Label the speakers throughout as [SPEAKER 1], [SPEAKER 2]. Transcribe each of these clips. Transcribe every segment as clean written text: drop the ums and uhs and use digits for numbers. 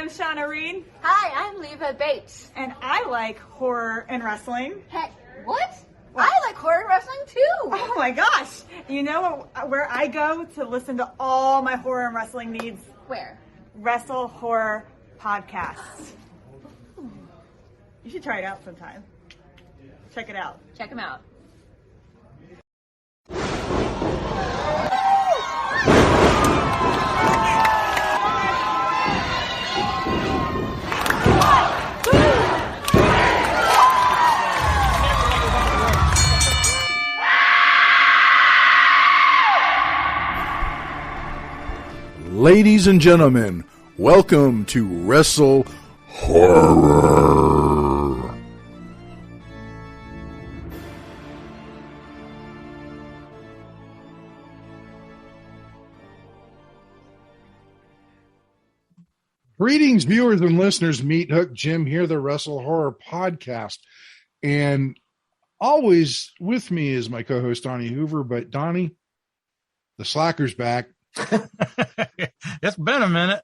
[SPEAKER 1] I'm Shauna Reed.
[SPEAKER 2] Hi, I'm Leva Bates.
[SPEAKER 1] And I like horror and wrestling.
[SPEAKER 2] Heck, what? I like horror and wrestling too.
[SPEAKER 1] Oh my gosh. You know where I go to listen to all my horror and wrestling needs?
[SPEAKER 2] Where?
[SPEAKER 1] WrestleHorror podcasts. You should try it out sometime. Check it out.
[SPEAKER 2] Check them out.
[SPEAKER 3] Ladies and gentlemen, welcome to WrestleHorror. Greetings, viewers and listeners. Meathook Jim here, the WrestleHorror podcast. And always with me is my co-host, Donnie Hoover. But Donnie, the slacker's back.
[SPEAKER 4] It's been a minute.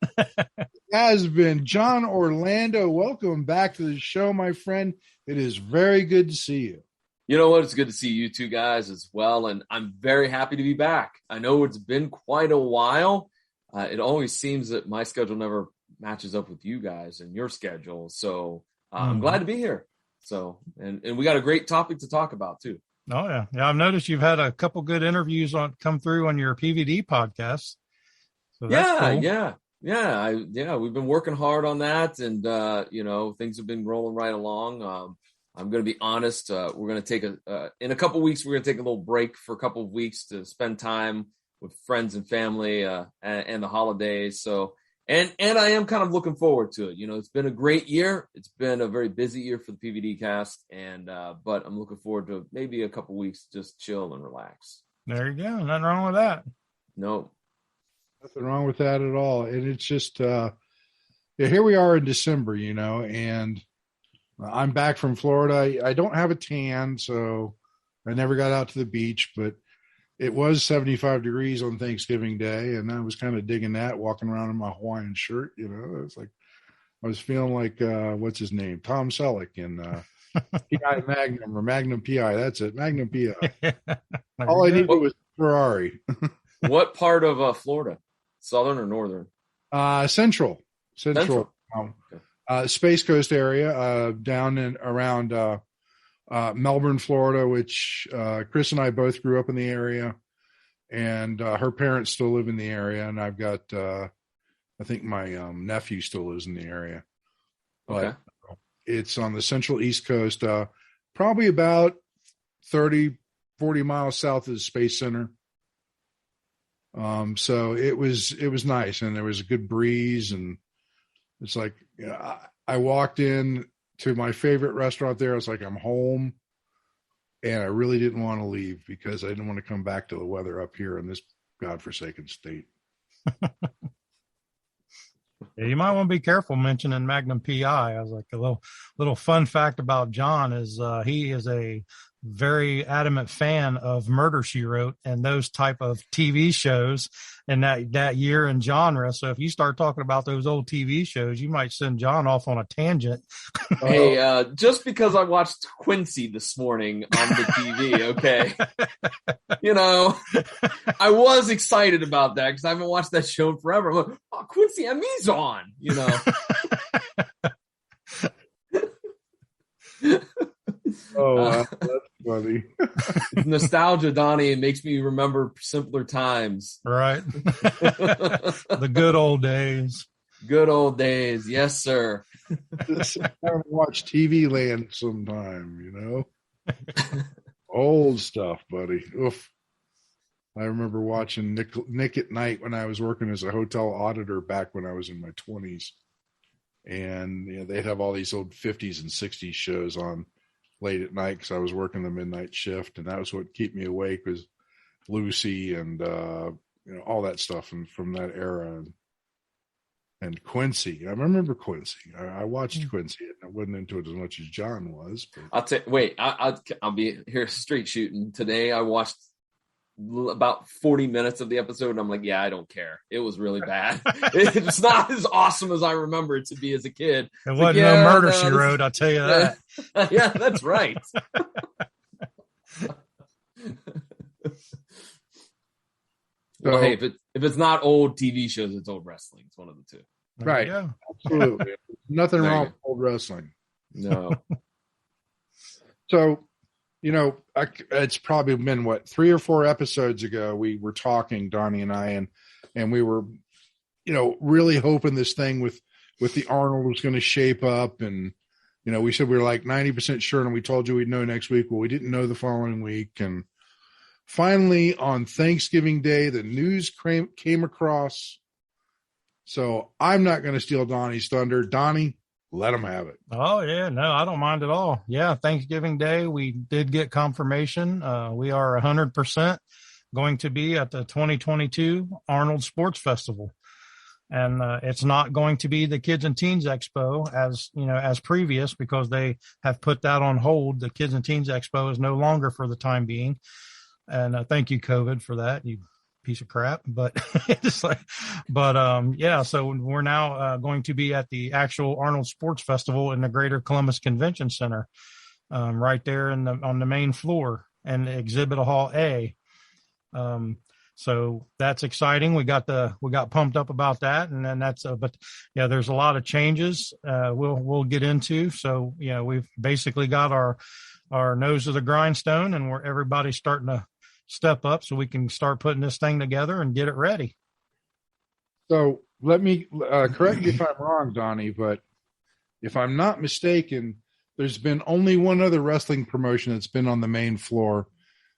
[SPEAKER 3] Has been John Orlando. Welcome back to the show, my friend. It is very good to see you.
[SPEAKER 5] You know what? It's good to see you two guys as well, and I'm very happy to be back. I know it's been quite a while. It always seems that my schedule never matches up with you guys and your schedule, so I'm glad to be here. So, and we got a great topic to talk about too.
[SPEAKER 4] Oh yeah, I've noticed you've had a couple good interviews come through on your PVD podcast. So that's cool.
[SPEAKER 5] Yeah. We've been working hard on that, and things have been rolling right along. I'm going to be honest. We're going to take in a couple weeks. We're going to take a little break for a couple of weeks to spend time with friends and family and the holidays. So, and I am kind of looking forward to it. You know, it's been a great year. It's been a very busy year for the PVD cast, and but I'm looking forward to maybe a couple weeks to just chill and relax.
[SPEAKER 4] There you go. Nothing wrong with that.
[SPEAKER 5] No.
[SPEAKER 3] Nothing wrong with that at all. And it's just, here we are in December, and I'm back from Florida. I don't have a tan, so I never got out to the beach, but it was 75 degrees on Thanksgiving Day, and I was kind of digging that, walking around in my Hawaiian shirt. It's like I was feeling like, what's his name? Tom Selleck in PI Magnum or Magnum PI. That's it, Magnum PI. All I needed was Ferrari.
[SPEAKER 5] What part of Florida? Southern or northern?
[SPEAKER 3] Central.
[SPEAKER 5] Okay.
[SPEAKER 3] Space Coast area, down and around Melbourne, Florida, which Chris and I both grew up in the area, and her parents still live in the area, and I've got, I think my nephew still lives in the area. But it's on the central East Coast, probably about 30, 40 miles south of the Space Center. So it was nice, and there was a good breeze, and it's like, I walked in to my favorite restaurant there. It's like I'm home, and I really didn't want to leave because I didn't want to come back to the weather up here in this godforsaken state.
[SPEAKER 4] Yeah, you might want to be careful mentioning Magnum PI. I was like, a little fun fact about John is he is a very adamant fan of Murder, She Wrote and those type of TV shows and that year and genre. So if you start talking about those old TV shows, you might send John off on a tangent.
[SPEAKER 5] Hey, just because I watched Quincy this morning on the TV, okay? I was excited about that because I haven't watched that show in forever. I'm like, oh, Quincy Emmy's on,
[SPEAKER 3] Oh, that's funny.
[SPEAKER 5] Nostalgia, Donnie. It makes me remember simpler times.
[SPEAKER 4] Right. The good old days.
[SPEAKER 5] Good old days. Yes, sir.
[SPEAKER 3] Just watch TV Land sometime, Old stuff, buddy. Oof. I remember watching Nick at Night when I was working as a hotel auditor back when I was in my 20s. And they'd have all these old 50s and 60s shows on late at night because I was working the midnight shift, and that was what kept me awake, was Lucy and all that stuff from that era. And Quincy, I remember Quincy. I watched Quincy, and I wasn't into it as much as John was. But...
[SPEAKER 5] I'll be here straight shooting. Today I watched about 40 minutes of the episode, and I'm like, yeah, I don't care. It was really bad. It's not as awesome as I remember it to be as a kid.
[SPEAKER 4] It wasn't no Murder, She Wrote, I'll tell you that.
[SPEAKER 5] Yeah, that's right. Well, hey, if it's not old TV shows, it's old wrestling. It's one of the two.
[SPEAKER 3] Right. Absolutely. Nothing wrong with old wrestling.
[SPEAKER 5] No.
[SPEAKER 3] So, it's probably been 3 or 4 episodes ago we were talking, Donnie and I, and we were, really hoping this thing with the Arnold was going to shape up, and we said we were like 90% sure, and we told you we'd know next week. Well, we didn't know the following week, and finally on Thanksgiving Day, the news came across. So I'm not going to steal Donnie's thunder. Donnie, let him have it.
[SPEAKER 4] Oh, yeah. No, I don't mind at all. Yeah, Thanksgiving Day, we did get confirmation. We are 100% going to be at the 2022 Arnold Sports Festival. And it's not going to be the Kids and Teens Expo as previous, because they have put that on hold. The Kids and Teens Expo is no longer for the time being. And thank you, COVID, for that. You piece of crap, but so we're now going to be at the actual Arnold Sports Festival in the Greater Columbus Convention Center, right there on the main floor and Exhibit Hall A. So that's exciting. We got pumped up about that, and then there's a lot of changes we'll get into. So we've basically got our nose to the grindstone, and everybody's starting to step up so we can start putting this thing together and get it ready.
[SPEAKER 3] So let me correct you if I'm wrong, Donnie, but if I'm not mistaken, there's been only one other wrestling promotion that's been on the main floor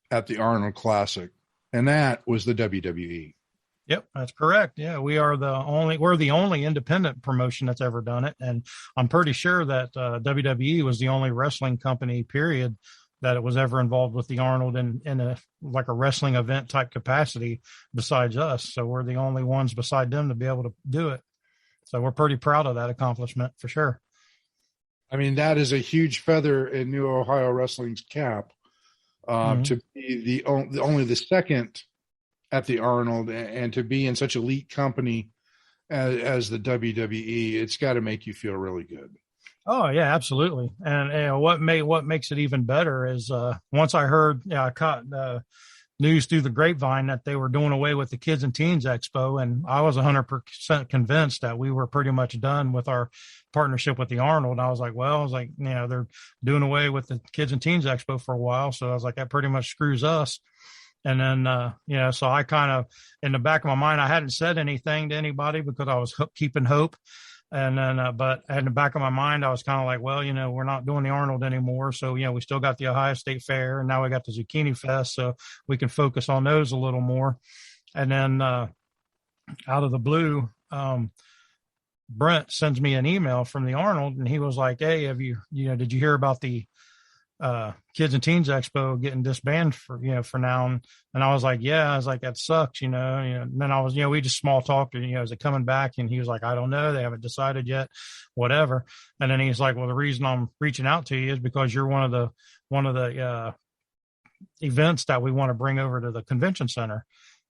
[SPEAKER 3] at the Arnold Classic, and that was the WWE.
[SPEAKER 4] Yep, that's correct. Yeah, we're the only independent promotion that's ever done it, and I'm pretty sure that WWE was the only wrestling company, period, that it was ever involved with the Arnold in a wrestling event type capacity besides us. So we're the only ones beside them to be able to do it. So we're pretty proud of that accomplishment for sure.
[SPEAKER 3] I mean, that is a huge feather in New Ohio Wrestling's cap, to be the only the second at the Arnold, and to be in such elite company as the WWE. It's got to make you feel really good.
[SPEAKER 4] Oh yeah, absolutely. And what makes it even better is once I heard, I caught news through the grapevine that they were doing away with the Kids and Teens Expo, and I was 100% convinced that we were pretty much done with our partnership with the Arnold. I was like, they're doing away with the Kids and Teens Expo for a while, so I was like, that pretty much screws us. And then, so I kind of, in the back of my mind, I hadn't said anything to anybody because I was keeping hope. And then, but in the back of my mind, I was kind of like, well, we're not doing the Arnold anymore. So, we still got the Ohio State Fair, and now we got the Zucchini Fest. So we can focus on those a little more. And then out of the blue, Brent sends me an email from the Arnold, and he was like, hey, did you hear about the Kids and Teens Expo getting disbanded for now? And I was like, that sucks, and then I was, we just small talked, is it coming back? And he was like, I don't know, they haven't decided yet, whatever. And then he's like, well, the reason I'm reaching out to you is because you're one of the events that we want to bring over to the convention center.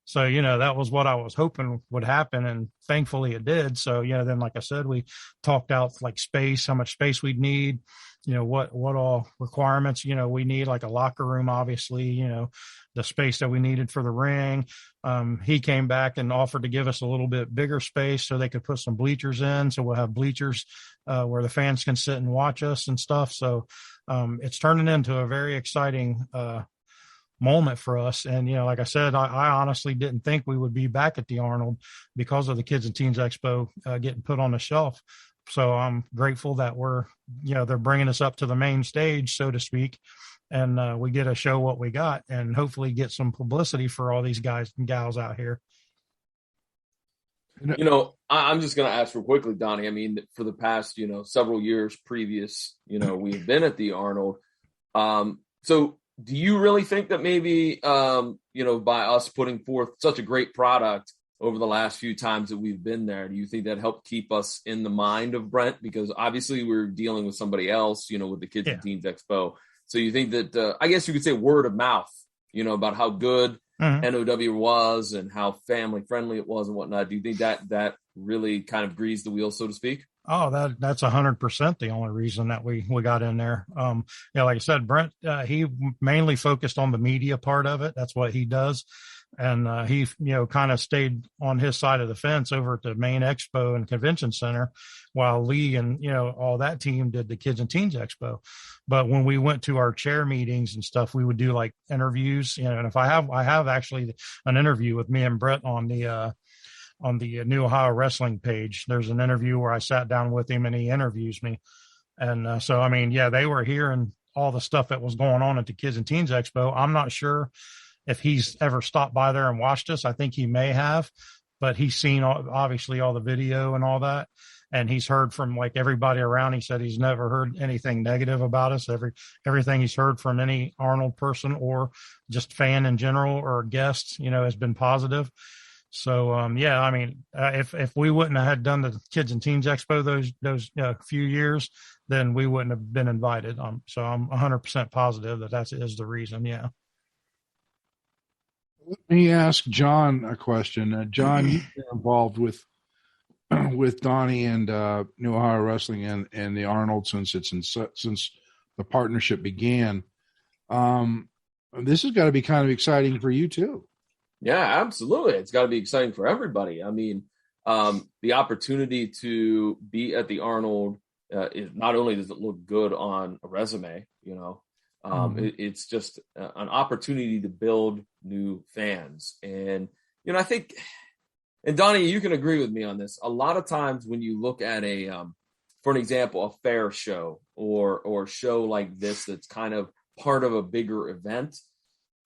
[SPEAKER 4] So, that was what I was hoping would happen, and thankfully it did. So, then, like I said, we talked out space, how much space we'd need, what all requirements, we need, like a locker room, obviously, the space that we needed for the ring. He came back and offered to give us a little bit bigger space so they could put some bleachers in. So we'll have bleachers where the fans can sit and watch us and stuff. So it's turning into a very exciting moment for us. And, like I said, I honestly didn't think we would be back at the Arnold because of the Kids and Teens Expo getting put on the shelf. So I'm grateful that they're bringing us up to the main stage, so to speak, and we get to show what we got and hopefully get some publicity for all these guys and gals out here.
[SPEAKER 5] I'm just going to ask real quickly, Donnie. I mean, for the past, several years previous, we've been at the Arnold. So do you really think that maybe, by us putting forth such a great product over the last few times that we've been there, do you think that helped keep us in the mind of Brent? Because obviously we're dealing with somebody else, with the Kids and Teens Expo. So you think that, I guess you could say word of mouth, about how good NOW was and how family friendly it was and whatnot. Do you think that really kind of greased the wheel, so to speak?
[SPEAKER 4] Oh, that's 100% the only reason that we got in there. Like I said, Brent, he mainly focused on the media part of it. That's what he does. And he, kind of stayed on his side of the fence over at the main expo and convention center while Lee and, all that team did the Kids and Teens Expo. But when we went to our chair meetings and stuff, we would do like interviews, and if I have actually an interview with me and Brett on the New Ohio Wrestling page. There's an interview where I sat down with him and he interviews me. And so, they were hearing all the stuff that was going on at the Kids and Teens Expo. I'm not sure if he's ever stopped by there and watched us. I think he may have, but he's seen obviously all the video and all that. And he's heard from like everybody around. He said he's never heard anything negative about us. Everything he's heard from any Arnold person or just fan in general or guest, has been positive. So, if we wouldn't have had done the Kids and Teens Expo those few years, then we wouldn't have been invited. So I'm 100% positive that is the reason. Yeah.
[SPEAKER 3] Let me ask John a question. John, you've been involved with Donnie and New Ohio Wrestling and the Arnold since the partnership began. This has got to be kind of exciting for you too.
[SPEAKER 5] Yeah, absolutely. It's got to be exciting for everybody. The opportunity to be at the Arnold, not only does it look good on a resume, it's just an opportunity to build new fans. And, I think, and Donnie, you can agree with me on this. A lot of times when you look at for an example, a fair show or a show like this, that's kind of part of a bigger event,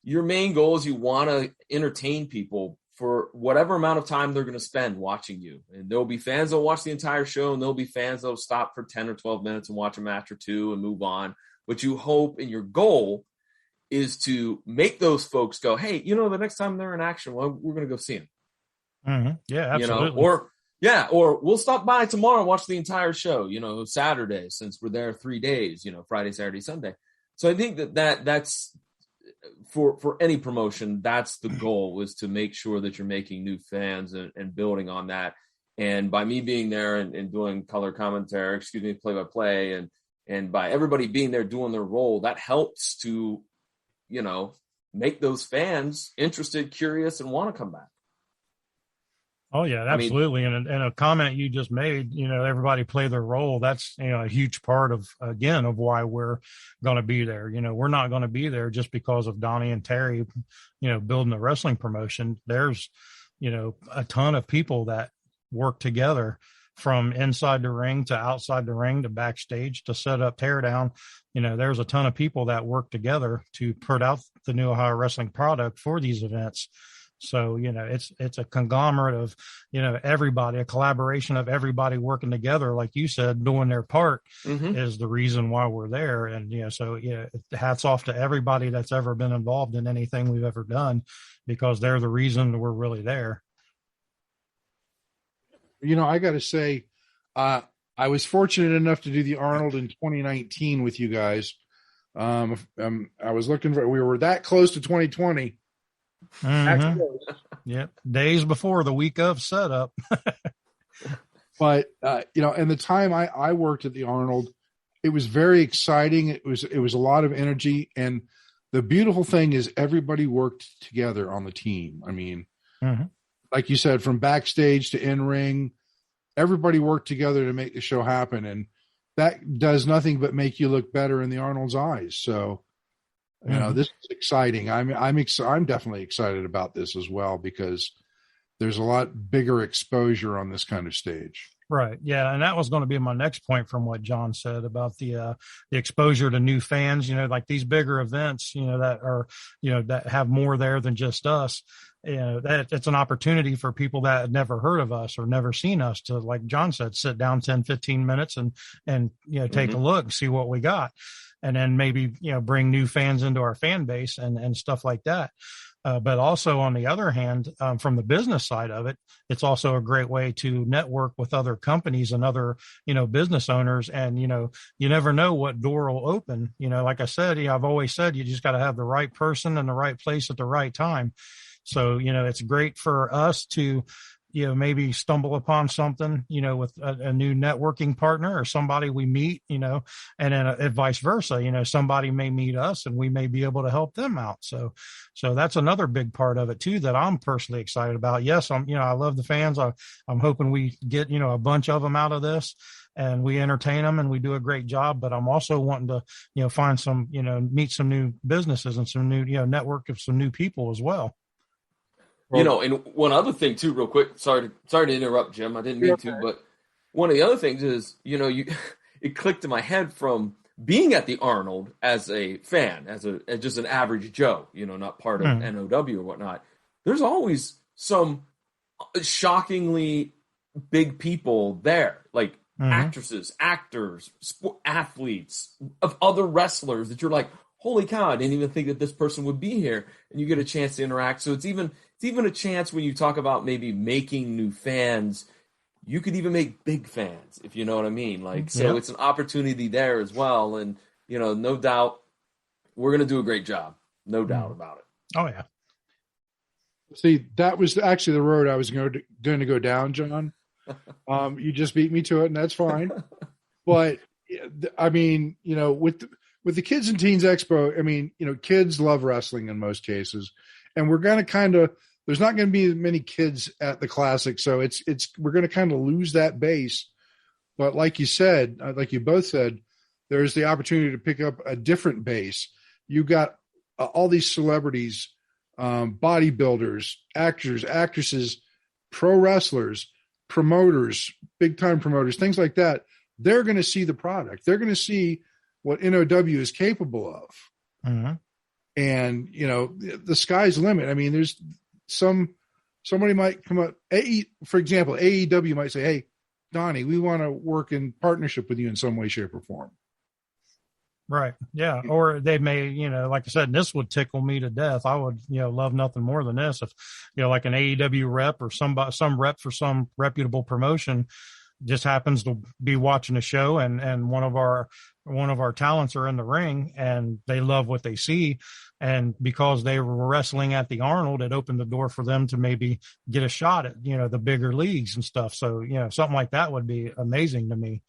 [SPEAKER 5] your main goal is you want to entertain people for whatever amount of time they're going to spend watching you. And there'll be fans that'll watch the entire show, and there'll be fans that'll stop for 10 or 12 minutes and watch a match or two and move on. But you hope, and your goal is to make those folks go, hey, the next time they're in action, well, we're going to go see them.
[SPEAKER 4] Mm-hmm. Yeah, absolutely.
[SPEAKER 5] Or we'll stop by tomorrow and watch the entire show, Saturday, since we're there 3 days, Friday, Saturday, Sunday. So I think that's for any promotion, that's the goal, is to make sure that you're making new fans and building on that. And by me being there and doing color commentary, play-by-play, and by everybody being there doing their role, that helps to, make those fans interested, curious, and want to come back.
[SPEAKER 4] Oh yeah, absolutely. And a comment you just made, everybody play their role. That's, a huge part of why we're going to be there. We're not going to be there just because of Donnie and Terry, building the wrestling promotion. There's, a ton of people that work together from inside the ring to outside the ring to backstage to set up, tear down. There's a ton of people that work together to put out the New Ohio Wrestling product for these events. So, it's a conglomerate of, everybody, a collaboration of everybody working together, like you said, doing their part is the reason why we're there. And, hats off to everybody that's ever been involved in anything we've ever done, because they're the reason we're really there.
[SPEAKER 3] I got to say, I was fortunate enough to do the Arnold in 2019 with you guys. I was we were that close to 2020.
[SPEAKER 4] Mm-hmm. Yeah, days before the week of setup.
[SPEAKER 3] But and the time I worked at the Arnold, it was very exciting. It was a lot of energy, and the beautiful thing is everybody worked together on the team. Like you said, from backstage to in ring, everybody worked together to make the show happen, and that does nothing but make you look better in the Arnold's eyes. So. This is exciting. I'm definitely excited about this as well, because there's a lot bigger exposure on this kind of stage.
[SPEAKER 4] Right. Yeah. And that was going to be my next point from what John said about the exposure to new fans, like these bigger events, that are, that have more there than just us. That it's an opportunity for people that had never heard of us or never seen us to, like John said, sit down 10, 15 minutes and take a look and see what we got. And then maybe, bring new fans into our fan base and stuff like that. But also on the other hand, from the business side of it, it's also a great way to network with other companies and other, business owners. And, you never know what door will open. Like I said, I've always said, you just got to have the right person in the right place at the right time. So, it's great for us to, maybe stumble upon something, with a new networking partner or somebody we meet, and then vice versa, somebody may meet us and we may be able to help them out. So that's another big part of it too, that I'm personally excited about. Yes, I love the fans. I'm hoping we get, a bunch of them out of this and we entertain them and we do a great job, but I'm also wanting to, find some, meet some new businesses and some new, network of some new people as well.
[SPEAKER 5] And one other thing too, real quick. Sorry to interrupt, Jim. I didn't mean to, but one of the other things is, it clicked in my head from being at the Arnold as a fan, as just an average Joe, not part of NOW or whatnot. There's always some shockingly big people there, like actresses, actors, athletes, of other wrestlers that you're like, holy cow, I didn't even think that this person would be here, and you get a chance to interact. So it's even a chance when you talk about maybe making new fans, you could even make big fans, if you know what I mean. So it's an opportunity there as well. And, no doubt we're going to do a great job. No doubt about it.
[SPEAKER 4] Oh, yeah.
[SPEAKER 3] See, that was actually the road I was going to go down, John. You just beat me to it, and that's fine. But, I mean, with the Kids and Teens Expo, kids love wrestling in most cases. And we're going to there's not going to be many kids at the Classic. So we're going to kind of lose that base. But like you said, like you both said, there's the opportunity to pick up a different base. You got all these celebrities, bodybuilders, actors, actresses, pro wrestlers, promoters, big time promoters, things like that. They're going to see the product. They're going to see what NOW is capable of. Mm-hmm. And, the sky's the limit. I mean, there's somebody might come up, for example, AEW might say, hey, Donnie, we want to work in partnership with you in some way, shape, or form.
[SPEAKER 4] Right. Yeah. Or they may, like I said, this would tickle me to death. I would, love nothing more than this. If, like an AEW rep or some rep for some reputable promotion just happens to be watching a show and one of our talents are in the ring and they love what they see. And because they were wrestling at the Arnold, it opened the door for them to maybe get a shot at, the bigger leagues and stuff. So, something like that would be amazing to me.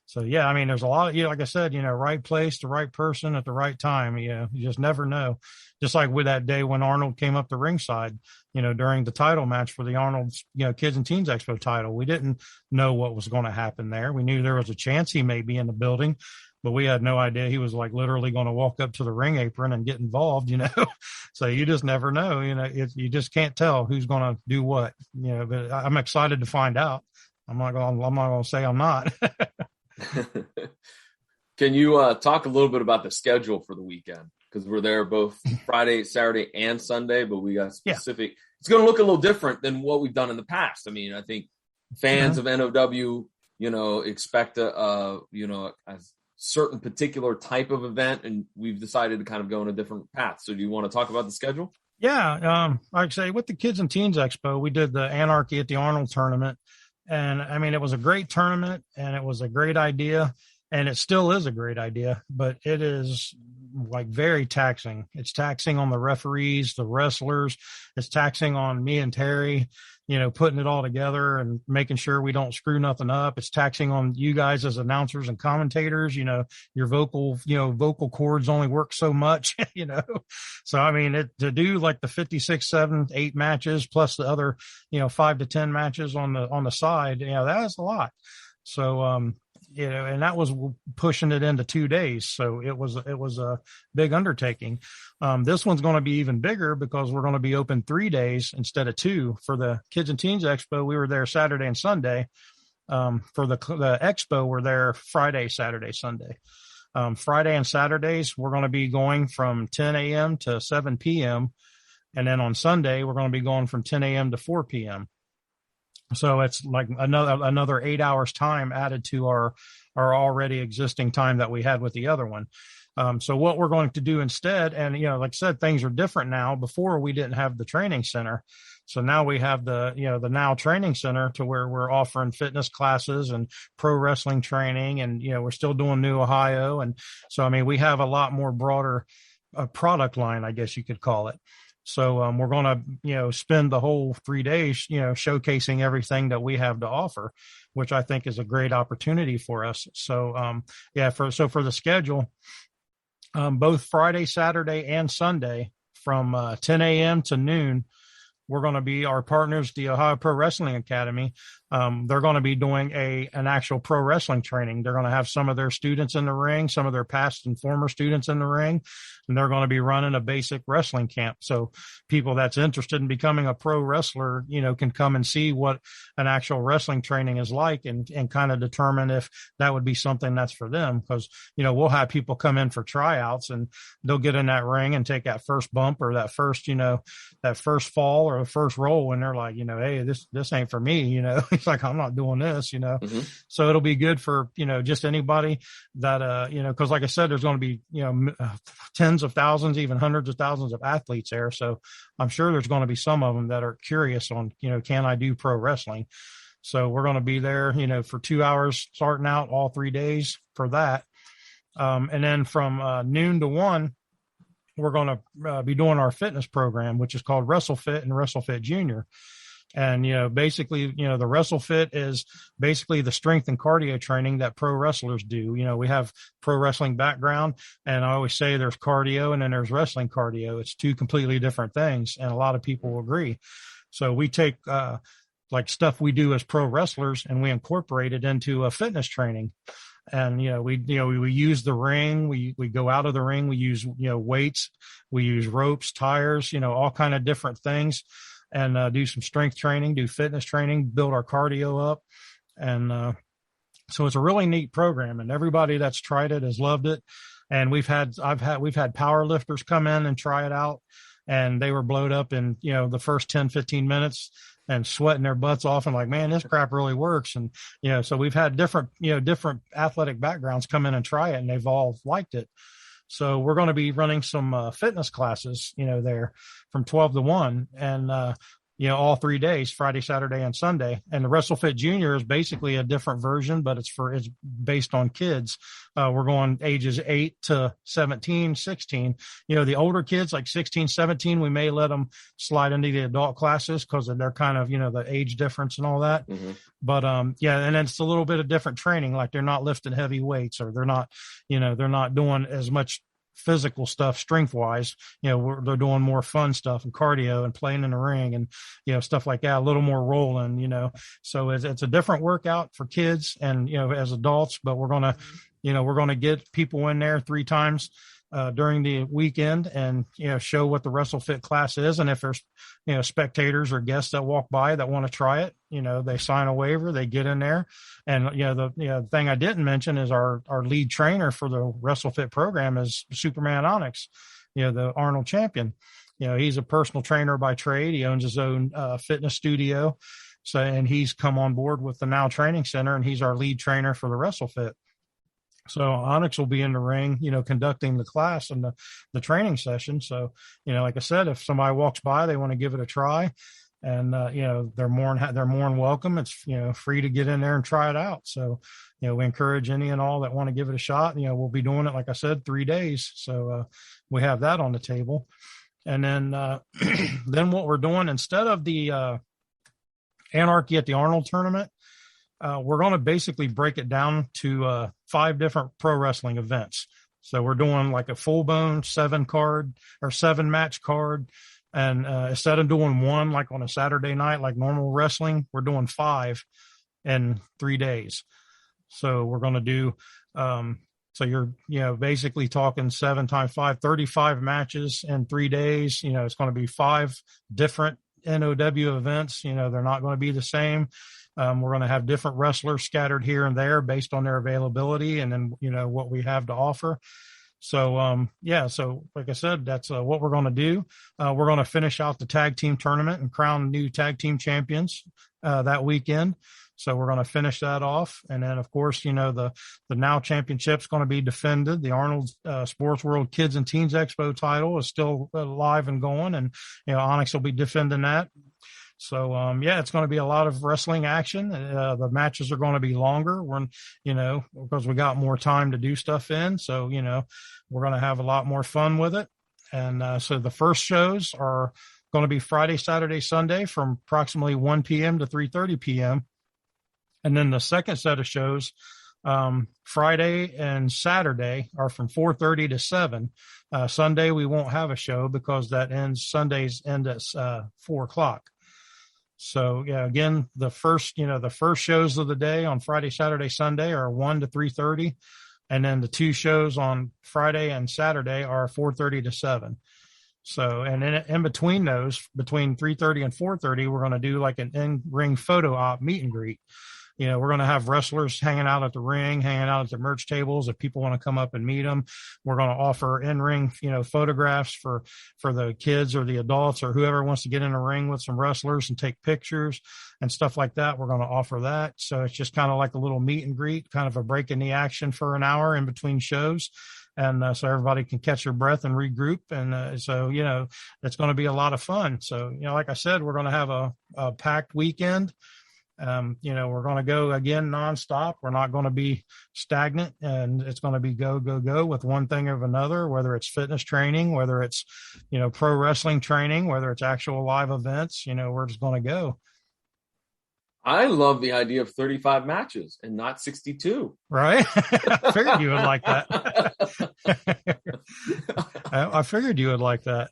[SPEAKER 4] So, yeah, I mean, there's a lot of, like I said, right place, the right person at the right time. You just never know. Just like with that day when Arnold came up the ringside, during the title match for the Arnold's, Kids and Teens Expo title, we didn't know what was going to happen there. We knew there was a chance he may be in the building, but we had no idea he was like literally going to walk up to the ring apron and get involved, So you just never know, you just can't tell who's going to do what, but I'm excited to find out. I'm not going to say I'm not.
[SPEAKER 5] Can you talk a little bit about the schedule for the weekend? Because we're there both Friday, Saturday, and Sunday, but we got specific. Yeah. It's going to look a little different than what we've done in the past. I mean, I think fans of NOW, expect a certain particular type of event, and we've decided to kind of go in a different path. So do you want to talk about the schedule?
[SPEAKER 4] Yeah. Like I say, with the Kids and Teens Expo, we did the Anarchy at the Arnold tournament. And I mean, it was a great tournament and it was a great idea and it still is a great idea, but it is like very taxing. It's taxing on the referees, the wrestlers. It's taxing on me and Terry, putting it all together and making sure we don't screw nothing up. It's taxing on you guys as announcers and commentators, your vocal cords only work so much, So, I mean, to do like the 56, 7, 8 matches plus the other, 5 to 10 matches on the side, that is a lot. So, and that was pushing it into 2 days. So it was a big undertaking. This one's going to be even bigger because we're going to be open 3 days instead of 2 for the Kids and Teens Expo. We were there Saturday and Sunday. For the expo, we're there Friday, Saturday, Sunday. Friday and Saturdays, we're going to be going from 10 a.m. to 7 p.m. And then on Sunday, we're going to be going from 10 a.m. to 4 p.m. So it's like another 8 hours time added to our already existing time that we had with the other one. So what we're going to do instead, and, like I said, things are different now. Before we didn't have the training center. So now we have the Now Training Center, to where we're offering fitness classes and pro wrestling training. And, we're still doing New Ohio. And so, I mean, we have a lot more broader product line, I guess you could call it. So we're going to, spend the whole 3 days, showcasing everything that we have to offer, which I think is a great opportunity for us. So, for the schedule, both Friday, Saturday, and Sunday from 10 a.m. to noon, we're going to be our partners, the Ohio Pro Wrestling Academy. They're going to be doing an actual pro wrestling training. They're going to have some of their students in the ring, some of their past and former students in the ring, and they're going to be running a basic wrestling camp. So people that's interested in becoming a pro wrestler, can come and see what an actual wrestling training is like, and kind of determine if that would be something that's for them. Because, we'll have people come in for tryouts, and they'll get in that ring and take that first bump or that first, that first fall or the first roll, and they're like, hey, this ain't for me, It's like, I'm not doing this,
[SPEAKER 5] Mm-hmm.
[SPEAKER 4] So it'll be good for, just anybody that, cause like I said, there's going to be, tens of thousands, even hundreds of thousands of athletes there. So I'm sure there's going to be some of them that are curious on, can I do pro wrestling? So we're going to be there, for 2 hours starting out all 3 days for that. And then from noon to 1, we're going to be doing our fitness program, which is called WrestleFit and WrestleFit Junior. And, basically, the WrestleFit is basically the strength and cardio training that pro wrestlers do. We have pro wrestling background, and I always say there's cardio and then there's wrestling cardio. It's two completely different things, and a lot of people agree. So we take like stuff we do as pro wrestlers, and we incorporate it into a fitness training. And, we use the ring, we go out of the ring, we use, weights, we use ropes, tires, all kind of different things. And do some strength training, do fitness training, build our cardio up. And so it's a really neat program, and everybody that's tried it has loved it. And we've had power lifters come in and try it out, and they were blowed up in, the first 10, 15 minutes and sweating their butts off and like, man, this crap really works. And, so we've had different athletic backgrounds come in and try it, and they've all liked it. So we're going to be running some fitness classes, there from 12 to 1, and, all 3 days, Friday, Saturday, and Sunday. And the WrestleFit Junior is basically a different version, but it's based on kids. We're going ages 8 to 17, 16. The older kids, like 16, 17, we may let them slide into the adult classes because they're kind of, the age difference and all that. Mm-hmm. But, and it's a little bit of different training. Like they're not lifting heavy weights, or they're not doing as much physical stuff strength wise. They're doing more fun stuff and cardio and playing in the ring and stuff like that, a little more rolling, so it's a different workout for kids and as adults. But we're gonna get people in there 3 times during the weekend and show what the WrestleFit class is. And if there's spectators or guests that walk by that want to try it, they sign a waiver, they get in there. And the thing I didn't mention is our lead trainer for the WrestleFit program is Superman Onyx, the Arnold champion. He's a personal trainer by trade. He owns his own fitness studio. So, and he's come on board with the Now Training Center, and he's our lead trainer for the WrestleFit. So Onyx will be in the ring, conducting the class and the training session. So, like I said, if somebody walks by, they want to give it a try, and, they're more than welcome. It's, free to get in there and try it out. So, we encourage any and all that want to give it a shot. We'll be doing it, like I said, 3 days. So, we have that on the table. And then, then what we're doing, instead of the, Anarchy at the Arnold tournament, we're going to basically break it down to 5 different pro wrestling events. So we're doing like a full bone 7 match card. And instead of doing 1 like on a Saturday night, like normal wrestling, we're doing 5 in 3 days. So we're going to do, so you're, basically talking 7 times 5, 35 matches in 3 days. It's going to be 5 different NOW events. They're not going to be the same. We're going to have different wrestlers scattered here and there based on their availability and then, what we have to offer. So, so like I said, that's what we're going to do. We're going to finish out the tag team tournament and crown new tag team champions that weekend. So we're going to finish that off. And then, of course, the Now Championship's going to be defended. The Arnold Sports World Kids and Teens Expo title is still live and going. And, Onyx will be defending that. So, it's going to be a lot of wrestling action. The matches are going to be longer because we got more time to do stuff in. So, we're going to have a lot more fun with it. And so the first shows are going to be Friday, Saturday, Sunday from approximately 1 p.m. to 3:30 p.m. And then the second set of shows, Friday and Saturday, are from 4:30 to 7. Sunday, we won't have a show because Sundays end at 4 o'clock. So, again, the first shows of the day on Friday, Saturday, Sunday are 1 to 3:30. And then the two shows on Friday and Saturday are 4:30 to 7. So, and in between those, between 3:30 and 4:30, we're going to do like an in-ring photo op meet and greet. We're going to have wrestlers hanging out at the ring, hanging out at the merch tables. If people want to come up and meet them, we're going to offer in-ring, photographs for the kids or the adults or whoever wants to get in a ring with some wrestlers and take pictures and stuff like that. We're going to offer that. So it's just kind of like a little meet and greet, kind of a break in the action for an hour in between shows. And so everybody can catch their breath and regroup. And so it's going to be a lot of fun. So, like I said, we're going to have a packed weekend. We're going to go again nonstop. We're not going to be stagnant, and it's going to be go, go, go with one thing or another, whether it's fitness training, whether it's, pro wrestling training, whether it's actual live events, we're just going to go.
[SPEAKER 5] I love the idea of 35 matches and not 62.
[SPEAKER 4] Right? I figured you would like that. I figured you would like that.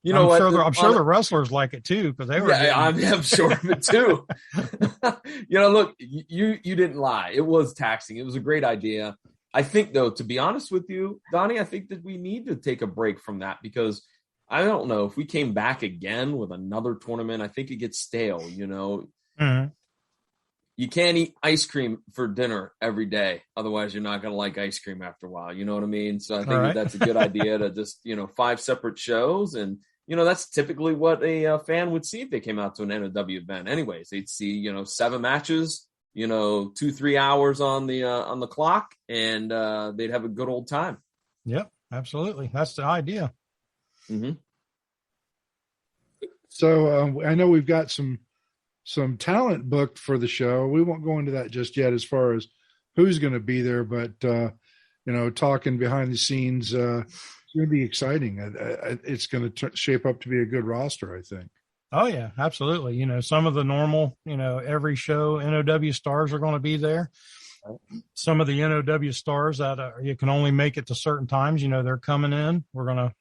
[SPEAKER 4] I'm sure the wrestlers like it too, because they were.
[SPEAKER 5] Yeah, I'm sure of it too. Look, you didn't lie. It was taxing. It was a great idea. I think, though, to be honest with you, Donnie, I think that we need to take a break from that because I don't know if we came back again with another tournament. I think it gets stale.
[SPEAKER 4] Mm-hmm.
[SPEAKER 5] You can't eat ice cream for dinner every day. Otherwise, you're not going to like ice cream after a while. You know what I mean? So I think that's a good idea to just, 5 separate shows. And, that's typically what a fan would see if they came out to an NOW event. Anyways, they'd see, 7 matches, 2-3 hours on the clock, and they'd have a good old time.
[SPEAKER 4] Yep, absolutely. That's the idea.
[SPEAKER 5] Mm-hmm.
[SPEAKER 3] So I know we've got some talent booked for the show. We won't go into that just yet as far as who's going to be there, but talking behind the scenes, it's going to be exciting. It's going to shape up to be a good roster, I think.
[SPEAKER 4] Oh yeah, absolutely. Some of the normal, every show NOW stars are going to be there. Some of the NOW stars that you can only make it to certain times, they're coming in. We're going to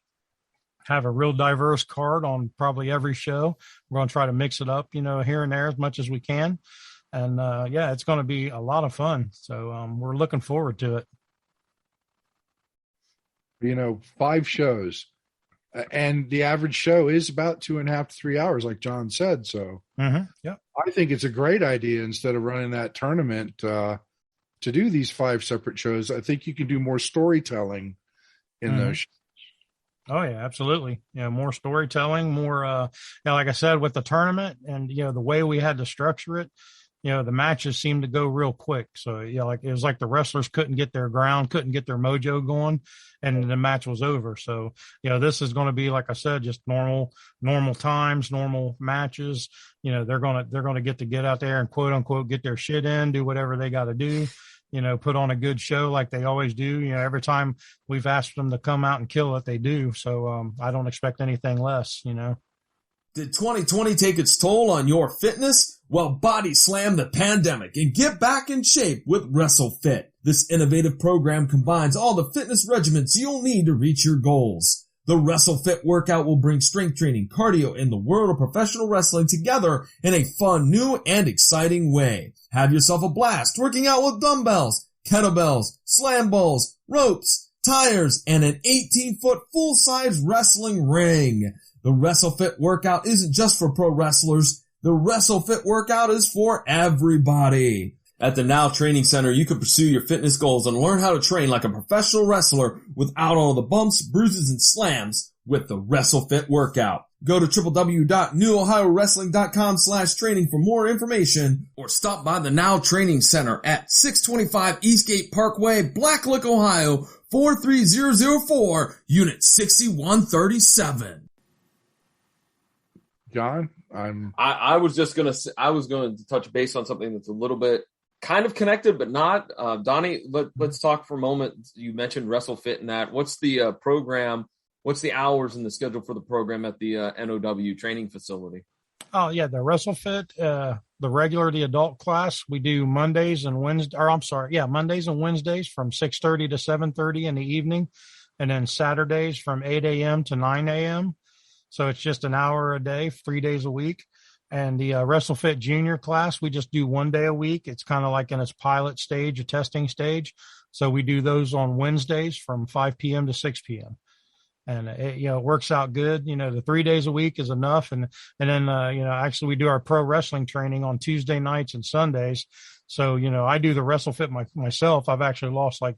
[SPEAKER 4] have a real diverse card on probably every show. We're going to try to mix it up, here and there as much as we can. And it's going to be a lot of fun. So we're looking forward to it.
[SPEAKER 3] 5 shows, and the average show is about 2.5 to 3 hours, like John said. So
[SPEAKER 4] yeah,
[SPEAKER 3] I think it's a great idea instead of running that tournament to do these 5 separate shows. I think you can do more storytelling in those shows.
[SPEAKER 4] Oh yeah, absolutely. More storytelling, more, like I said, with the tournament and, the way we had to structure it, the matches seemed to go real quick. So, it was like the wrestlers couldn't get their ground, couldn't get their mojo going, and the match was over. So, this is going to be, like I said, just normal times, normal matches. They're going to get out there and quote unquote, get their shit in, do whatever they got to do. Put on a good show like they always do. Every time we've asked them to come out and kill it, they do. So I don't expect anything less,
[SPEAKER 6] Did 2020 take its toll on your fitness? Well, body slam the pandemic and get back in shape with WrestleFit. This innovative program combines all the fitness regimens you'll need to reach your goals. The WrestleFit workout will bring strength training, cardio, and the world of professional wrestling together in a fun, new, and exciting way. Have yourself a blast working out with dumbbells, kettlebells, slam balls, ropes, tires, and an 18-foot full-size wrestling ring. The WrestleFit workout isn't just for pro wrestlers. The WrestleFit workout is for everybody. At the Now Training Center, you can pursue your fitness goals and learn how to train like a professional wrestler without all the bumps, bruises, and slams. with the WrestleFit workout. Go to www.newohiowrestling.com/training for more information, or stop by the Now Training Center at 625 Eastgate Parkway, Blacklick, Ohio, 43004, Unit 6137.
[SPEAKER 3] John,
[SPEAKER 5] I was just going to say, I was going to touch base on something that's a little bit kind of connected, but not. Donnie, let's talk for a moment. You mentioned WrestleFit and that. What's the program? What's the hours and the schedule for the program at the NOW training facility?
[SPEAKER 4] Oh yeah, the WrestleFit, the adult class, we do Mondays and Wednesdays, Mondays and Wednesdays from 6:30 to 7:30 in the evening, and then Saturdays from 8 a.m. to 9 a.m. So it's just an hour a day, 3 days a week. And the WrestleFit junior class, we just do 1 day a week. It's kind of like in its pilot stage, a testing stage. So we do those on Wednesdays from 5 p.m. to 6 p.m. And it works out good. The 3 days a week is enough. And then, actually we do our pro wrestling training on Tuesday nights and Sundays. So, I do the WrestleFit myself. I've actually lost I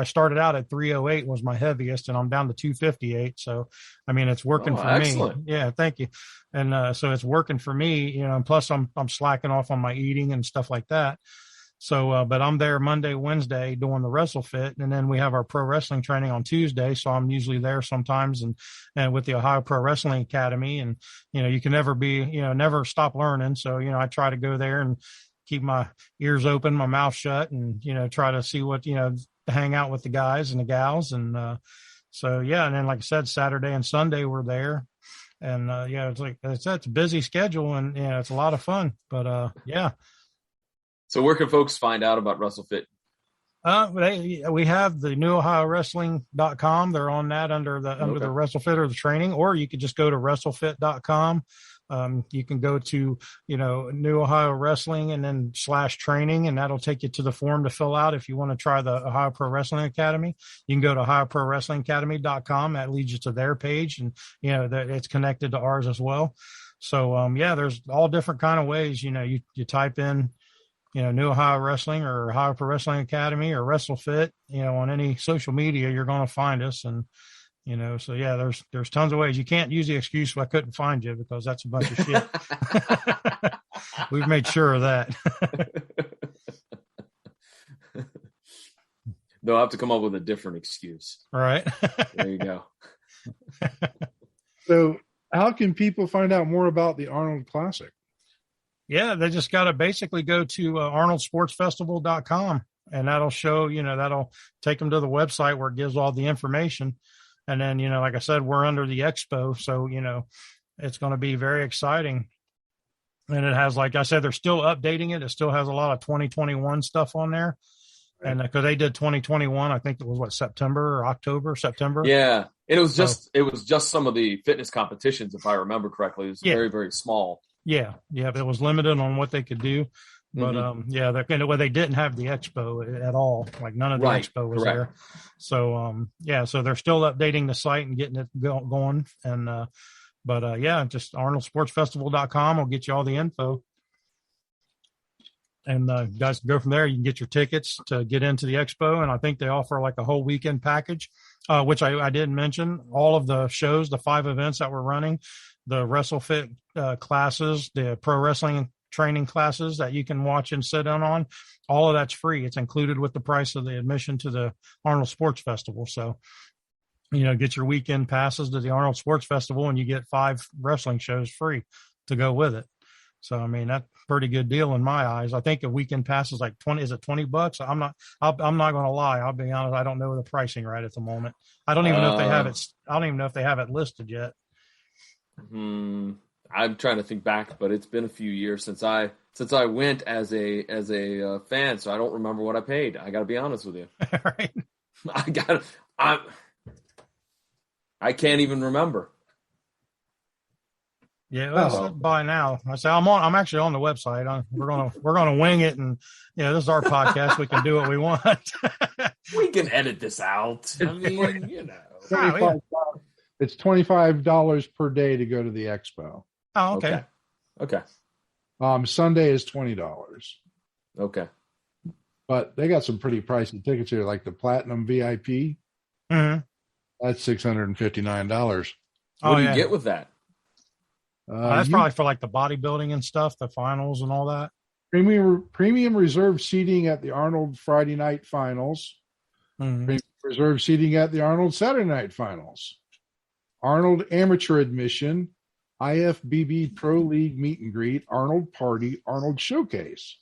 [SPEAKER 4] started out at 308 was my heaviest, and I'm down to 258. So, it's working for
[SPEAKER 5] excellent.
[SPEAKER 4] me. Yeah. Thank you. And, so it's working for me, and plus I'm slacking off on my eating and stuff like that. So, but I'm there Monday, Wednesday doing the WrestleFit, and then we have our pro wrestling training on Tuesday. So I'm usually there sometimes and with the Ohio Pro Wrestling Academy, and, you can never stop learning. So, I try to go there and keep my ears open, my mouth shut, and, try to see what, hang out with the guys and the gals. And, so, yeah. And then, like I said, Saturday and Sunday we're there, and, it's like, it's a busy schedule, and, it's a lot of fun, but, yeah.
[SPEAKER 5] So where can folks find out about WrestleFit?
[SPEAKER 4] We have the newohiowrestling.com. They're on that under the WrestleFit or the training, or you could just go to WrestleFit.com. You can go to, New Ohio Wrestling and then /training, and that'll take you to the form to fill out. If you want to try the Ohio Pro Wrestling Academy, you can go to OhioProWrestlingAcademy.com. That leads you to their page, and, that it's connected to ours as well. So, there's all different kind of ways, you type in, New Ohio Wrestling or Ohio Pro Wrestling Academy or WrestleFit, on any social media, you're going to find us. And, so yeah, there's tons of ways. You can't use the excuse I couldn't find you, because that's a bunch of shit. We've made sure of that.
[SPEAKER 5] They'll have to come up with a different excuse.
[SPEAKER 4] All right.
[SPEAKER 5] There you go.
[SPEAKER 3] So how can people find out more about the Arnold Classic?
[SPEAKER 4] Yeah, they just got to basically go to arnoldsportsfestival.com, and that'll show, that'll take them to the website where it gives all the information. And then, like I said, we're under the expo. So, it's going to be very exciting. And it has, like I said, they're still updating it. It still has a lot of 2021 stuff on there. Right. And because they did 2021, I think it was September.
[SPEAKER 5] Yeah. And it was just some of the fitness competitions, if I remember correctly. It was very, very small.
[SPEAKER 4] Yeah. It was limited on what they could do. But, they didn't have the expo at all. Like none of the expo was there. So, so they're still updating the site and getting it going. And, just arnoldsportsfestival.com will get you all the info. And, you guys can go from there. You can get your tickets to get into the expo. And I think they offer like a whole weekend package, which I didn't mention. All of the shows, the 5 events that we're running, the WrestleFit classes, the pro wrestling training classes that you can watch and sit in on, all of that's free. It's included with the price of the admission to the Arnold Sports Festival. So, get your weekend passes to the Arnold Sports Festival, and you get 5 wrestling shows free to go with it. So, that's a pretty good deal in my eyes. I think a weekend pass is like $20. Is it $20? I'm not going to lie. I'll be honest. I don't know the pricing right at the moment. I don't even know if they have it. I don't even know if they have it listed yet.
[SPEAKER 5] I'm trying to think back, but it's been a few years since I went as a fan, so I don't remember what I paid. I got to be honest with you.
[SPEAKER 4] Right.
[SPEAKER 5] I can't even remember.
[SPEAKER 4] Yeah, by now. I say I'm actually on the website. We're gonna wing it, and this is our podcast. We can do what we want.
[SPEAKER 5] We can edit this out. I mean,
[SPEAKER 3] It's $25 per day to go to the expo.
[SPEAKER 4] Oh, okay.
[SPEAKER 3] Sunday is $20.
[SPEAKER 5] Okay.
[SPEAKER 3] But they got some pretty pricey tickets here, like the Platinum VIP.
[SPEAKER 4] Mm-hmm.
[SPEAKER 3] That's $659.
[SPEAKER 5] What do you get with that?
[SPEAKER 4] That's probably for like the bodybuilding and stuff, the finals and all that.
[SPEAKER 3] Premium reserved seating at the Arnold Friday night finals.
[SPEAKER 4] Mhm.
[SPEAKER 3] Reserved seating at the Arnold Saturday night finals. Arnold amateur admission. IFBB Pro League meet and greet. Arnold party. Arnold showcase.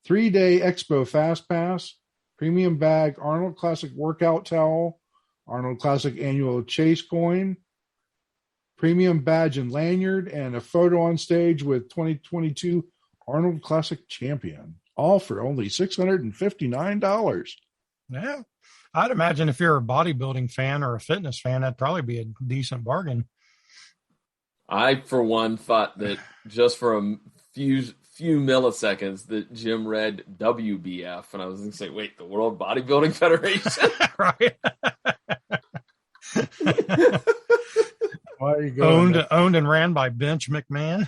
[SPEAKER 3] 3-day Expo Fast Pass. Premium bag. Arnold Classic workout towel. Arnold Classic annual chase coin. Premium badge and lanyard. And a photo on stage with 2022 Arnold Classic champion. All for only $659.
[SPEAKER 4] Yeah. I'd imagine if you're a bodybuilding fan or a fitness fan, that'd probably be a decent bargain.
[SPEAKER 5] I, for one, thought that just for a few milliseconds that Jim read WBF, and I was going to say, wait, the World Bodybuilding Federation?
[SPEAKER 4] Right.
[SPEAKER 3] Why are you going
[SPEAKER 4] Owned and ran by Bench McMahon.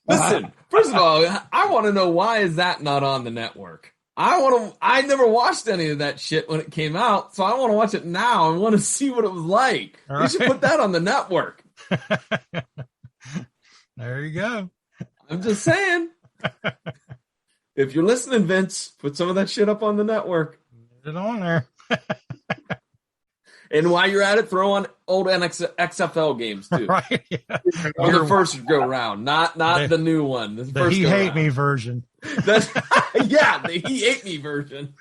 [SPEAKER 5] Listen, first of all, I want to know, why is that not on the network? I never watched any of that shit when it came out, so I want to watch it now. I want to see what it was like.
[SPEAKER 4] All
[SPEAKER 5] You should put that on the network.
[SPEAKER 4] There you go.
[SPEAKER 5] I'm just saying. If you're listening, Vince, put some of that shit up on the network.
[SPEAKER 4] Get it on there.
[SPEAKER 5] And while you're at it, throw on old XFL games too.
[SPEAKER 4] Right. Yeah.
[SPEAKER 5] On the first go round, not the new one. The first
[SPEAKER 4] He
[SPEAKER 5] go
[SPEAKER 4] Hate
[SPEAKER 5] round.
[SPEAKER 4] Me version.
[SPEAKER 5] That's, yeah, the He Hate Me version.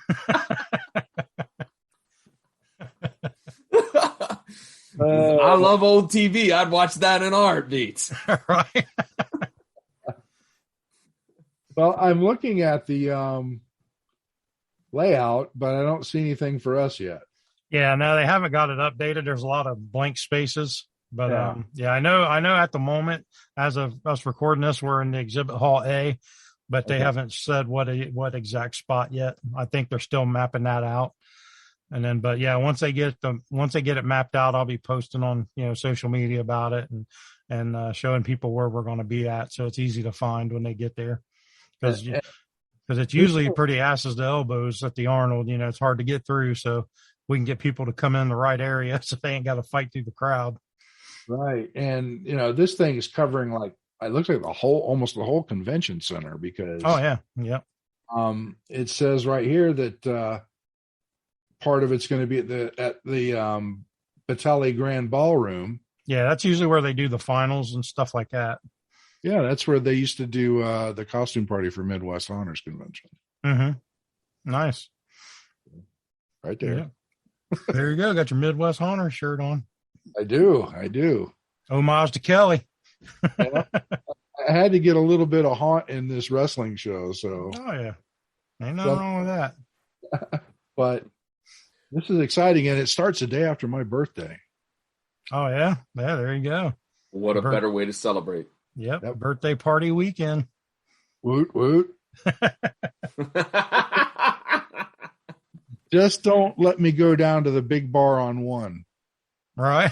[SPEAKER 5] I love old TV. I'd watch that in a heartbeat.
[SPEAKER 4] Right.
[SPEAKER 3] Well, I'm looking at the layout, but I don't see anything for us yet.
[SPEAKER 4] Yeah, no, they haven't got it updated. There's a lot of blank spaces. But I know at the moment, as of us recording this, we're in the exhibit hall A, but they haven't said what exact spot yet. I think they're still mapping that out. And then, but yeah, once they get it mapped out, I'll be posting on, social media about it and showing people where we're going to be at. So it's easy to find when they get there. Because it's usually pretty asses to elbows at the Arnold. It's hard to get through. So we can get people to come in the right area so they ain't got to fight through the crowd.
[SPEAKER 3] Right. And, this thing is covering it looks like almost the whole convention center because.
[SPEAKER 4] Oh, yeah. Yep.
[SPEAKER 3] It says right here that part of it's going to be at the Batali Grand Ballroom.
[SPEAKER 4] Yeah. That's usually where they do the finals and stuff like that.
[SPEAKER 3] Yeah. That's where they used to do the costume party for Midwest Honors Convention.
[SPEAKER 4] Mm-hmm. Nice.
[SPEAKER 3] Right there.
[SPEAKER 4] Yeah. There you go. Got your Midwest Honors shirt on.
[SPEAKER 3] I do.
[SPEAKER 4] Homage to Kelly.
[SPEAKER 3] I had to get a little bit of haunt in this wrestling show. So.
[SPEAKER 4] Oh, yeah. Ain't nothing wrong with that.
[SPEAKER 3] But this is exciting, and it starts the day after my birthday.
[SPEAKER 4] Oh, yeah. Yeah, there you go.
[SPEAKER 5] What a better way to celebrate.
[SPEAKER 4] Yep. Birthday party weekend.
[SPEAKER 3] Woot, woot. Just don't let me go down to the big bar on one.
[SPEAKER 4] Right.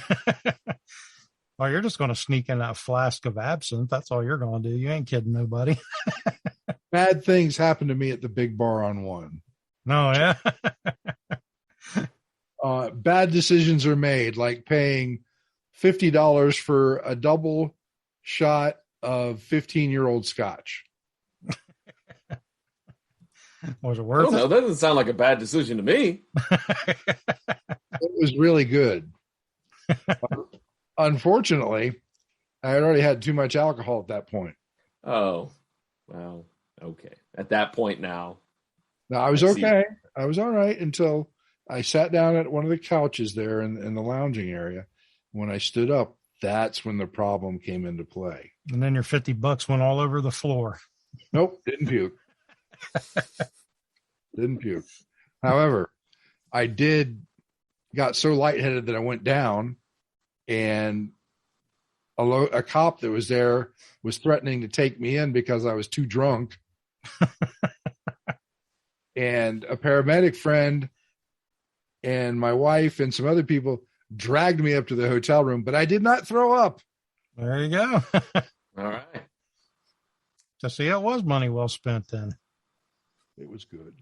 [SPEAKER 4] Well, you're just going to sneak in that flask of absinthe. That's all you're going to do. You ain't kidding nobody.
[SPEAKER 3] Bad things happen to me at the big bar on one.
[SPEAKER 4] No, yeah.
[SPEAKER 3] Bad decisions are made, like paying $50 for a double shot of 15-year-old scotch.
[SPEAKER 4] Was it worth it?
[SPEAKER 5] No, that doesn't sound like a bad decision to me.
[SPEAKER 3] It was really good. Unfortunately, I had already had too much alcohol at that point.
[SPEAKER 5] Oh, well, okay. At that point now.
[SPEAKER 3] No, I was okay. I was all right until I sat down at one of the couches there in the lounging area. When I stood up, that's when the problem came into play.
[SPEAKER 4] And then your $50 went all over the floor.
[SPEAKER 3] Nope, didn't puke. Didn't puke. However, I got so lightheaded that I went down, and a cop that was there was threatening to take me in because I was too drunk. And a paramedic friend and my wife and some other people dragged me up to the hotel room, but I did not throw up.
[SPEAKER 4] There you go.
[SPEAKER 5] All right.
[SPEAKER 4] So see, it was money well spent then.
[SPEAKER 3] It was good.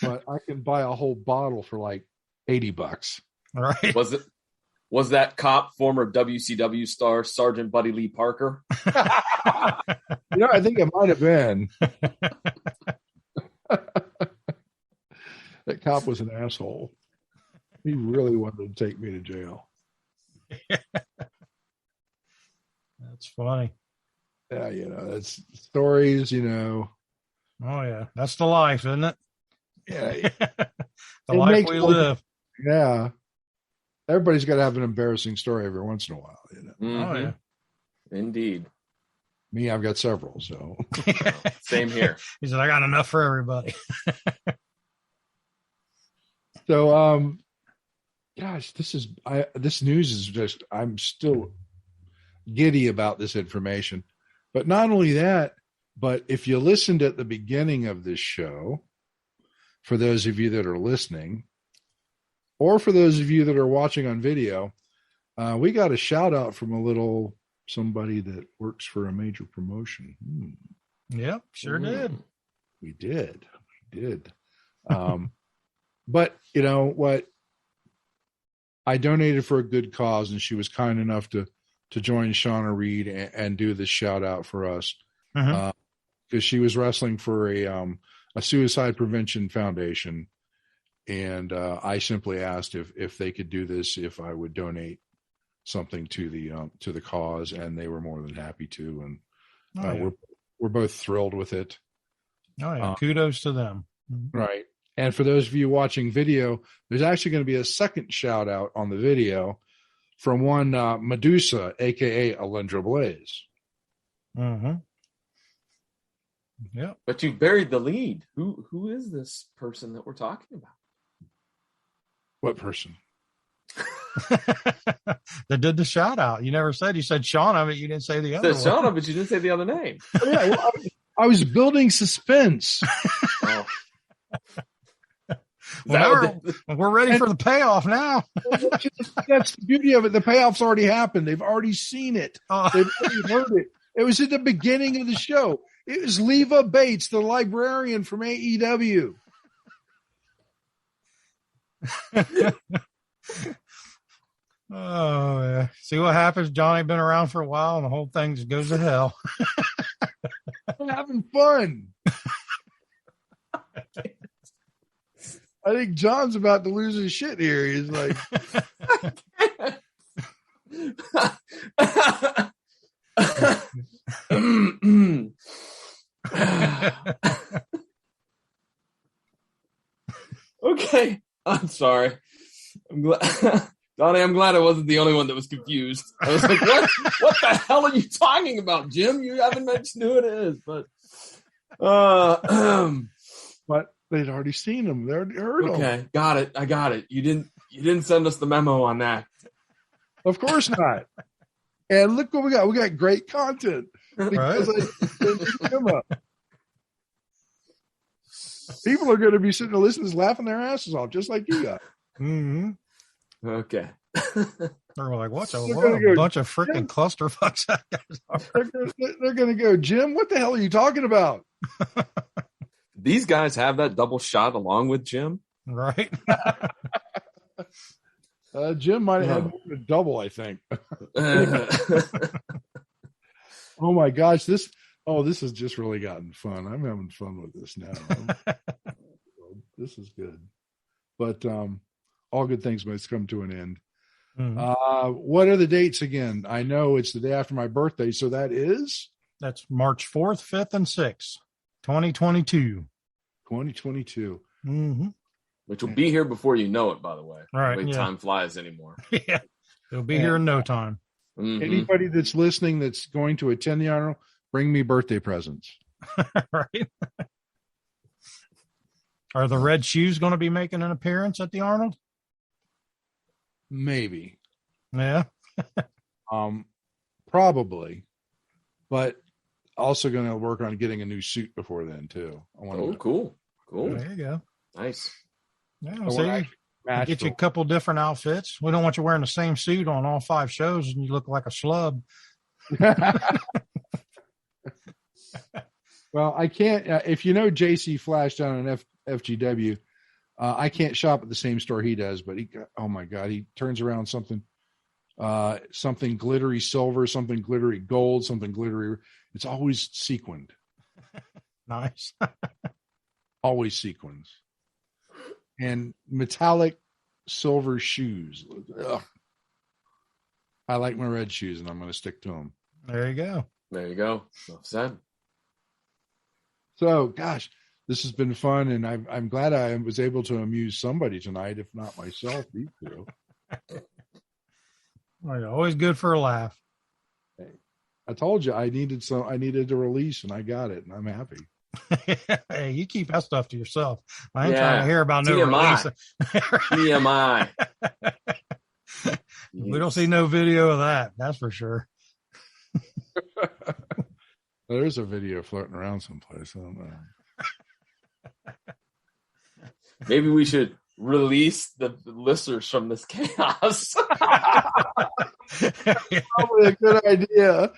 [SPEAKER 3] But I can buy a whole bottle for like $80.
[SPEAKER 4] Right.
[SPEAKER 5] Was that cop former WCW star Sergeant Buddy Lee Parker?
[SPEAKER 3] I think it might have been. That cop was an asshole. He really wanted to take me to jail.
[SPEAKER 4] That's funny.
[SPEAKER 3] Yeah, that's stories,
[SPEAKER 4] Oh, yeah. That's the life, isn't it?
[SPEAKER 3] Yeah.
[SPEAKER 4] The life we live.
[SPEAKER 3] Yeah. Everybody's got to have an embarrassing story every once in a while,
[SPEAKER 5] Mm-hmm.
[SPEAKER 4] Oh, yeah.
[SPEAKER 5] Indeed.
[SPEAKER 3] Me, I've got several, so.
[SPEAKER 5] Same here.
[SPEAKER 4] He said, I got enough for everybody.
[SPEAKER 3] So, gosh, this news is just, I'm still giddy about this information. But not only that, but if you listened at the beginning of this show, for those of you that are listening, or for those of you that are watching on video, we got a shout out from somebody that works for a major promotion.
[SPEAKER 4] Yep, sure did.
[SPEAKER 3] We did. But you know what? I donated for a good cause, and she was kind enough to join Shauna Reed and do this shout out for us, because she was wrestling for a suicide prevention foundation. And I simply asked if they could do this, if I would donate something to the cause, and they were more than happy to. And we're both thrilled with it.
[SPEAKER 4] Oh yeah, kudos to them.
[SPEAKER 3] Right. And for those of you watching video, there's actually going to be a second shout out on the video from one Medusa, aka Alundra Blaze.
[SPEAKER 4] Mm-hmm. Yeah.
[SPEAKER 5] But you buried the lead. Who is this person that we're talking about?
[SPEAKER 3] What person?
[SPEAKER 4] That did the shout out. You never said. You said Shauna, but you didn't say the other one.
[SPEAKER 5] Shauna, but you didn't say the other name.
[SPEAKER 3] Yeah, well, I was building suspense.
[SPEAKER 5] Oh.
[SPEAKER 4] Well, we're ready for the payoff now.
[SPEAKER 3] That's the beauty of it. The payoff's already happened. They've already seen it. They've already heard it. It was at the beginning of the show. It was Leva Bates, the librarian from AEW.
[SPEAKER 4] Oh, yeah. See what happens? Johnny been around for a while, and the whole thing just goes to hell.
[SPEAKER 3] I'm having fun. I think John's about to lose his shit here. He's like,
[SPEAKER 5] Okay, I'm sorry. I'm glad, Donnie. I'm glad I wasn't the only one that was confused. I was like, "What? What the hell are you talking about, Jim? You haven't mentioned who it is." But
[SPEAKER 3] they'd already seen him. They already heard him.
[SPEAKER 5] Okay, got it. I got it. You didn't send us the memo on that.
[SPEAKER 3] Of course not. And look what we got. We got great content. Because people are going to be sitting there listening, laughing their asses off, just like you got.
[SPEAKER 4] Mm-hmm.
[SPEAKER 5] Okay.
[SPEAKER 4] They're like, what a bunch of freaking clusterfucks that guys are.
[SPEAKER 3] They're going to go, Jim, what the hell are you talking about?
[SPEAKER 5] These guys have that double shot along with Jim.
[SPEAKER 4] Right.
[SPEAKER 3] Jim might have had more than a double, I think. Oh my gosh, this has just really gotten fun. I'm having fun with this now. This is good. But all good things must come to an end. Mm-hmm. What are the dates again? I know it's the day after my birthday, so that's
[SPEAKER 4] March 4th, 5th, and 6th, 2022.
[SPEAKER 3] 2022.
[SPEAKER 4] Mm-hmm.
[SPEAKER 5] Which will be here before you know it, by the way.
[SPEAKER 4] Right.
[SPEAKER 5] The way time flies anymore.
[SPEAKER 4] Yeah. It'll be here in no time.
[SPEAKER 5] Mm-hmm.
[SPEAKER 3] Anybody that's listening that's going to attend the Arnold, bring me birthday presents.
[SPEAKER 4] Right. Are the red shoes going to be making an appearance at the Arnold?
[SPEAKER 3] Maybe.
[SPEAKER 4] Yeah.
[SPEAKER 3] Probably. But also going to work on getting a new suit before then too.
[SPEAKER 5] Cool.
[SPEAKER 4] There you go.
[SPEAKER 5] Nice.
[SPEAKER 4] Yeah, see, get you a couple different outfits. We don't want you wearing the same suit on all 5 shows and you look like a schlub.
[SPEAKER 3] Well, I can't. If you know JC Flash down in FGW, I can't shop at the same store he does, but oh my God, he turns around something glittery silver, something glittery gold, something glittery. It's always sequined.
[SPEAKER 4] Nice.
[SPEAKER 3] Always sequins. And metallic silver shoes. Ugh. I like my red shoes, and I'm going to stick to them.
[SPEAKER 4] There you go.
[SPEAKER 5] There you go. Enough said.
[SPEAKER 3] So, gosh, this has been fun, and I'm glad I was able to amuse somebody tonight, if not myself. You two.
[SPEAKER 4] Well, always good for a laugh.
[SPEAKER 3] I told you I needed a release, and I got it, and I'm happy.
[SPEAKER 4] Hey, you keep that stuff to yourself. I ain't trying to hear about no
[SPEAKER 5] TMI.
[SPEAKER 4] release.
[SPEAKER 5] TMI.
[SPEAKER 4] We don't see no video of that. That's for sure.
[SPEAKER 3] There's a video floating around someplace. I don't know.
[SPEAKER 5] Maybe we should release the listeners from this chaos.
[SPEAKER 3] Probably a good idea.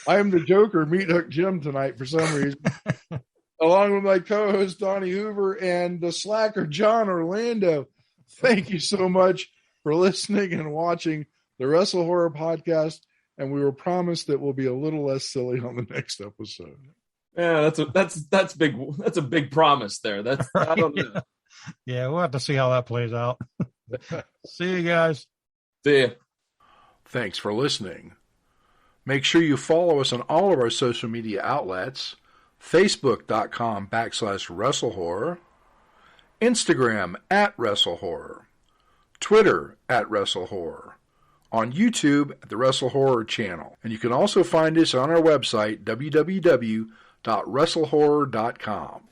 [SPEAKER 3] I am the Joker, Meathook Jim, tonight for some reason, along with my co-host Donnie Hoover and the slacker John Orlando. Thank you so much for listening and watching the WrestleHorror podcast, and we will promise that we'll be a little less silly on the next episode.
[SPEAKER 5] Yeah, that's big. That's a big promise there. That's
[SPEAKER 4] Right.
[SPEAKER 5] I don't know.
[SPEAKER 4] Yeah, we'll have to see how that plays out. See you guys.
[SPEAKER 5] See ya.
[SPEAKER 3] Thanks for listening. Make sure you follow us on all of our social media outlets: Facebook.com/WrestleHorror, Instagram @WrestleHorror, Twitter @WrestleHorror, on YouTube at the WrestleHorror channel. And you can also find us on our website, www.WrestleHorror.com.